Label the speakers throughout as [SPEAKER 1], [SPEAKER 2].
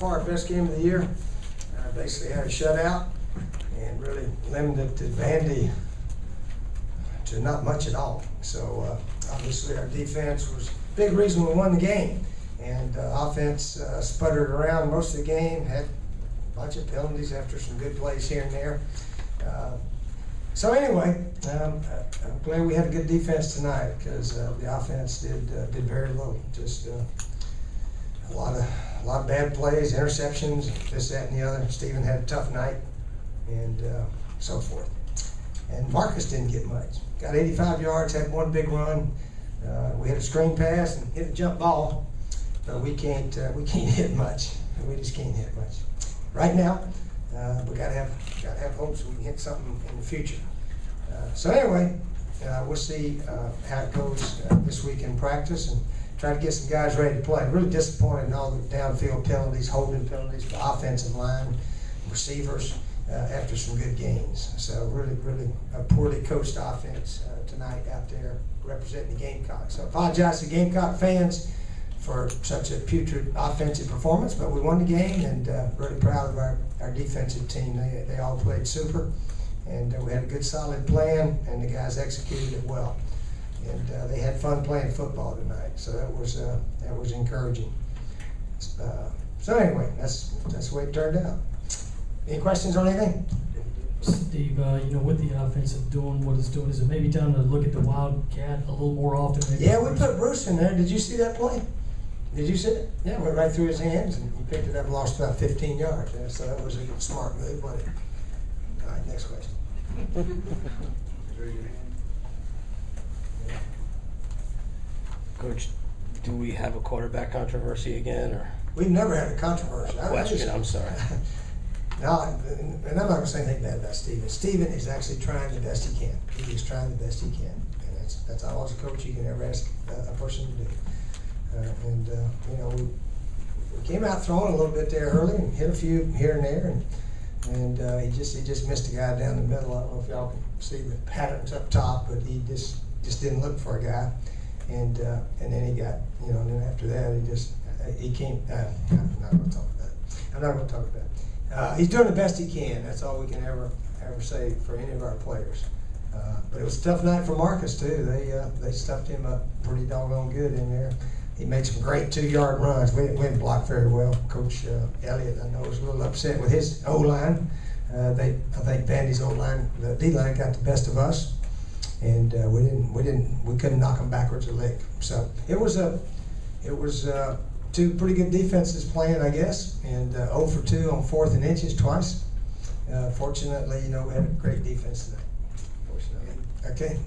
[SPEAKER 1] far our best game of the year. Basically had a shutout and really limited to Vandy to not much at all. So obviously our defense was a big reason we won the game. And offense sputtered around most of the game, had a bunch of penalties after some good plays here and there. So anyway, I'm glad we had a good defense tonight because the offense did very little. Just a lot of bad plays, interceptions, this, that, and the other. Stephen had a tough night, and so forth. And Marcus didn't get much. Got 85 yards, had one big run. We had a screen pass and hit a jump ball, but we can't hit much. We just can't hit much. Right now, we gotta have hopes we can hit something in the future. So anyway, we'll see how it goes this week in practice and try to get some guys ready to play. Really disappointed in all the downfield penalties, holding penalties, the offensive line, receivers after some good games. So really a poorly coached offense tonight out there representing the Gamecocks. So I apologize to Gamecock fans for such a putrid offensive performance, but we won the game and really proud of our defensive team. They all played super, and we had a good solid plan, and the guys executed it well. And they had fun playing football tonight, so that was encouraging. So anyway, that's the way it turned out. Any questions on anything?
[SPEAKER 2] Steve, with the offensive doing what it's doing, is it maybe time to look at the Wildcat a little more often? Maybe
[SPEAKER 1] Yeah, we put Bruce in there. Did you see that play? Did you see it? Yeah, it went right through his hands, and he picked it up and lost about 15 yards. Yeah, so that was a smart move, wasn't it? All right, next question.
[SPEAKER 3] Coach, do we have a quarterback controversy again, or?
[SPEAKER 1] We've never had a controversy.
[SPEAKER 3] I'm sorry.
[SPEAKER 1] No, and I'm not going to say anything bad about Stephen. Stephen is actually trying the best he can. He is trying the best he can, and that's all as a coach you can ever ask a person to do. We came out throwing a little bit there early and hit a few here and there, and he just missed a guy down the middle. I don't know if y'all can see the patterns up top, but he just didn't look for a guy, and then he got, and then after that he came. I'm not going to talk about it. He's doing the best he can. That's all we can ever say for any of our players. But it was a tough night for Marcus too. They stuffed him up pretty doggone good in there. He made some great 2-yard runs. We didn't block very well. Coach Elliott, I know, was a little upset with his O-line. I think Vandy's O-line, the D-line, got the best of us, and we couldn't knock them backwards a lick. So it was two pretty good defenses playing, I guess, and 0 for 2 on 4th and inches twice. Fortunately, we had a great defense tonight. Fortunately. Okay.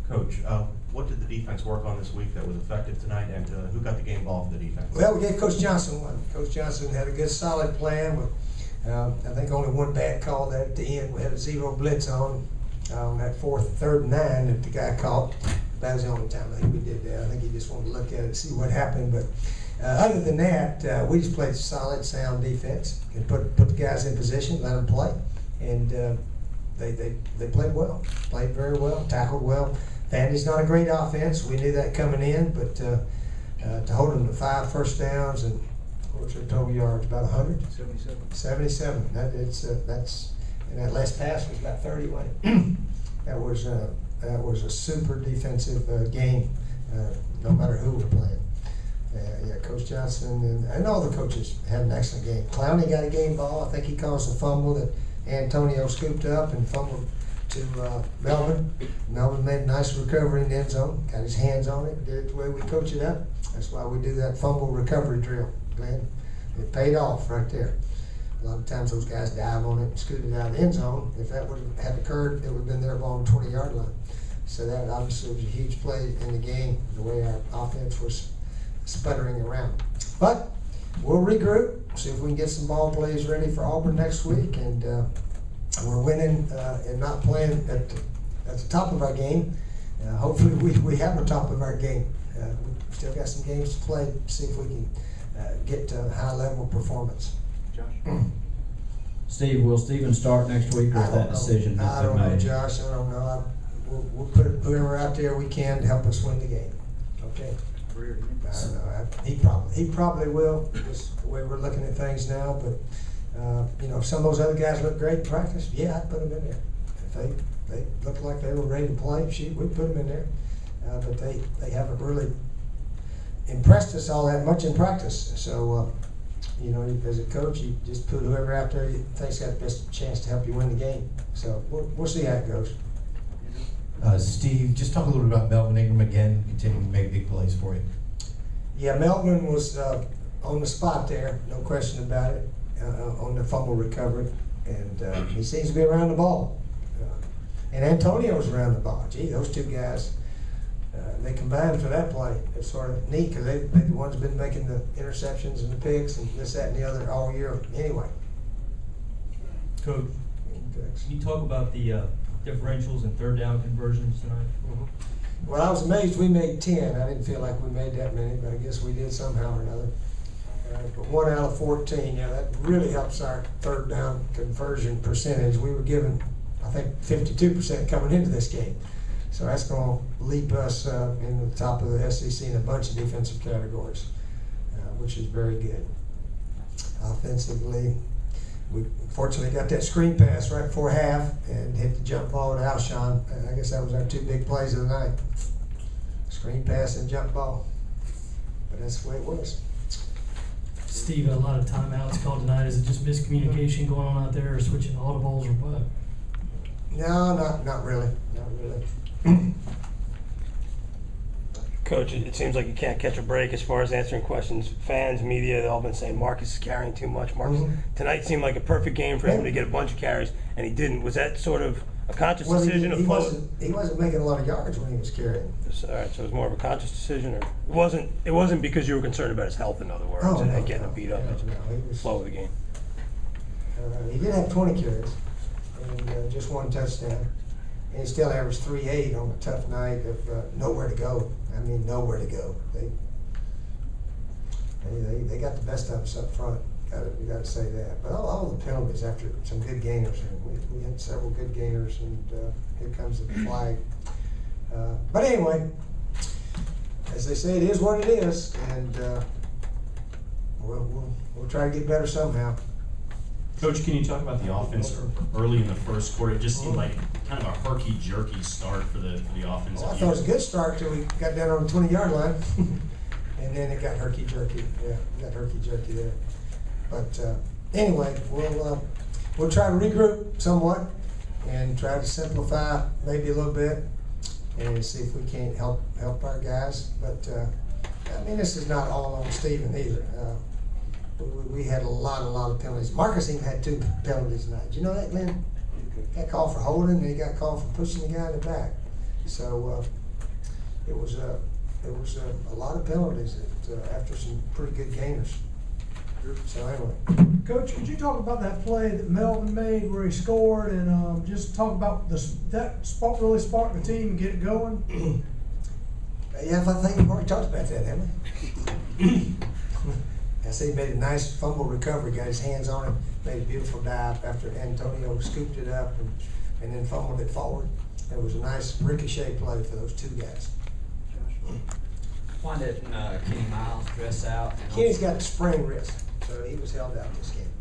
[SPEAKER 4] Coach, what did the defense work on this week that was effective tonight, and who got the game ball for the defense?
[SPEAKER 1] Well, we gave Coach Johnson one. Coach Johnson had a good, solid plan with, I think, only one bad call at the end. We had a 0 blitz on that 3rd and 9 that the guy caught. That was the only time I think we did that. I think he just wanted to look at it, see what happened. But other than that, we just played solid, sound defense and put the guys in position, let them play, and they played well, played very well, tackled well. Vandy's not a great offense. We knew that coming in, but to hold them to 5 first downs and what's their total yards, about 100? 77. That's and that last pass was about 30. That was a super defensive game, no matter who we're playing. Coach Johnson and all the coaches had an excellent game. Clowney got a game ball. I think he caused a fumble that Antonio scooped up and fumbled to Melvin. Melvin made a nice recovery in the end zone, got his hands on it, did it the way we coach it up. That's why we do that fumble recovery drill. Glad it paid off right there. A lot of times those guys dive on it and scoot it out of the end zone. If that would have occurred, it would have been there along the 20-yard line. So that obviously was a huge play in the game, the way our offense was sputtering around. But we'll regroup, see if we can get some ball plays ready for Auburn next week, and we're winning and not playing at the top of our game. Hopefully we have the top of our game. We've still got some games to play, see if we can get to a high level performance.
[SPEAKER 4] Josh?
[SPEAKER 5] Steve, will Steven start next week, or is that decision
[SPEAKER 1] I don't know, Josh. I don't know. We'll put whoever out there we can to help us win the game. Okay.
[SPEAKER 6] Spurrier, didn't he?
[SPEAKER 1] I don't know, he probably will, just the way we're looking at things now, but, you know, if some of those other guys look great in practice, yeah, I'd put them in there. If they looked like they were ready to play, shoot, we'd put them in there. But they haven't really impressed us all that much in practice, so, you know, as a coach, you just put whoever out there you think's got the best chance to help you win the game. So we'll see how it goes.
[SPEAKER 7] Steve, just talk a little bit about Melvin Ingram again, continuing to make big plays for you.
[SPEAKER 1] Yeah, Melvin was on the spot there, no question about it, on the fumble recovery, and he seems to be around the ball. And Antonio's around the ball. Gee, those two guys, they combined for that play. It's sort of neat because they're the ones been making the interceptions and the picks and this, that, and the other all year anyway.
[SPEAKER 8] Coach, can you talk about the differentials and third down conversions tonight?
[SPEAKER 1] Well, I was amazed we made 10. I didn't feel like we made that many, but I guess we did somehow or another. But 1 out of 14, yeah, that really helps our third down conversion percentage. We were given, I think, 52% coming into this game. So that's going to leap us in the top of the SEC in a bunch of defensive categories, which is very good. Offensively, we fortunately got that screen pass right before half and hit the jump ball to Alshon. I guess that was our two big plays of the night. Screen pass and jump ball. But that's the way it was.
[SPEAKER 2] Steve, a lot of timeouts called tonight. Is it just miscommunication going on out there, or switching audibles, or what?
[SPEAKER 1] No, not really. Not really.
[SPEAKER 3] Coach, it seems like you can't catch a break as far as answering questions. Fans, media, they've all been saying Marcus is carrying too much. Marcus, Tonight seemed like a perfect game for him to get a bunch of carries, and he didn't. Was that sort of a conscious decision?
[SPEAKER 1] He wasn't making a lot of yards when he was carrying.
[SPEAKER 3] All right, so it was more of a conscious decision, or it wasn't because you were concerned about his health, in other words, and getting him beat up.
[SPEAKER 1] No, he was,
[SPEAKER 3] Flow of the game.
[SPEAKER 1] he did have 20 carries and just 1 touchdown. And he still averaged 3.8 on a tough night of nowhere to go. I mean, nowhere to go. They got the best of us up front. We got to say that. But all the penalties after some good gainers. We had several good gainers, and here comes the flag. But anyway, as they say, it is what it is, and we'll try to get better somehow.
[SPEAKER 6] Coach, can you talk about the offense early in the first quarter? It just seemed like kind of a herky-jerky start for the offense.
[SPEAKER 1] Well, I thought it was a good start till we got down on the 20-yard line. And then it got herky-jerky. Yeah, it got herky-jerky there. But anyway, we'll try to regroup somewhat and try to simplify maybe a little bit and see if we can't help our guys. But, I mean, this is not all on Steven either. We had a lot of penalties. Marcus even had 2 penalties tonight. Did you know that, Glenn? Got called for holding, and he got called for pushing the guy in the back. So it was a lot of penalties after some pretty good gainers. So anyway,
[SPEAKER 9] Coach, could you talk about that play that Melvin made where he scored, and just talk about that spot really sparked the team and get it going?
[SPEAKER 1] Yeah, I think we've already talked about that, haven't we? I see he made a nice fumble recovery, got his hands on it, made a beautiful dive after Antonio scooped it up and then fumbled it forward. It was a nice ricochet play for those 2 guys.
[SPEAKER 10] Why didn't Kenny Miles dress out?
[SPEAKER 1] Kenny's got a sprained wrist, so he was held out this game.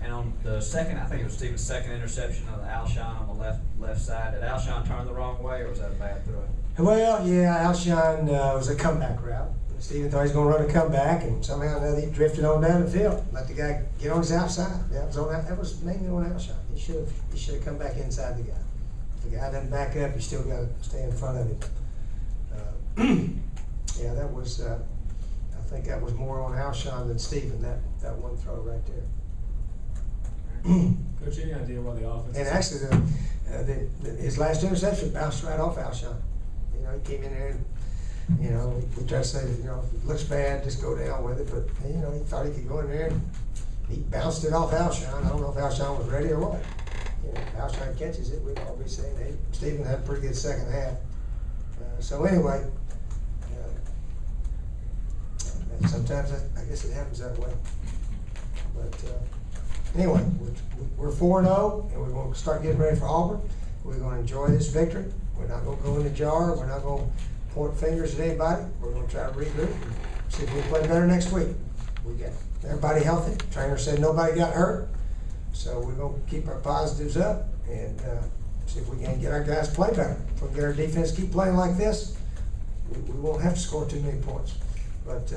[SPEAKER 10] And on the second, I think it was Steven's second interception of the Alshon on the left side. Did Alshon turn the wrong way, or was that a bad throw?
[SPEAKER 1] Well, yeah, Alshon was a comeback route. Steven thought he was going to run a comeback, and somehow or another he drifted on down the field. Let the guy get on his outside. That was mainly on Alshon. He should have come back inside the guy. If the guy doesn't back up, you still got to stay in front of him. Yeah, that was. I think that was more on Alshon than Steven. That one throw right there.
[SPEAKER 8] Coach, any idea why the offense?
[SPEAKER 1] And actually, his last interception bounced right off Alshon. You know, he came in there and. You know, we try to say that, you know, if it looks bad, just go down with it. But, you know, he thought he could go in there and he bounced it off Alshon. I don't know if Alshon was ready or what. You know, if Alshon catches it, we'd all be saying, hey, Steven had a pretty good second half. So anyway, sometimes I guess it happens that way. But anyway, we're 4-0, and we're going to start getting ready for Auburn. We're going to enjoy this victory. We're not going to go in the jar. We're not going to point fingers at anybody. We're gonna try to regroup and see if we can play better next week. We got everybody healthy. Trainer said nobody got hurt. So we're gonna keep our positives up and see if we can get our guys to play better. If we get our defense keep playing like this, we won't have to score too many points. But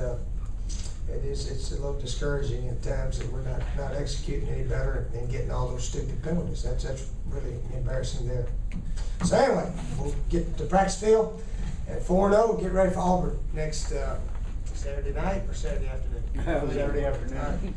[SPEAKER 1] it's a little discouraging at times that we're not executing any better and getting all those stupid penalties. That's really embarrassing there. So anyway, we'll get to practice field at 4-0. Get ready for Auburn next Saturday night or Saturday afternoon.
[SPEAKER 10] Saturday afternoon.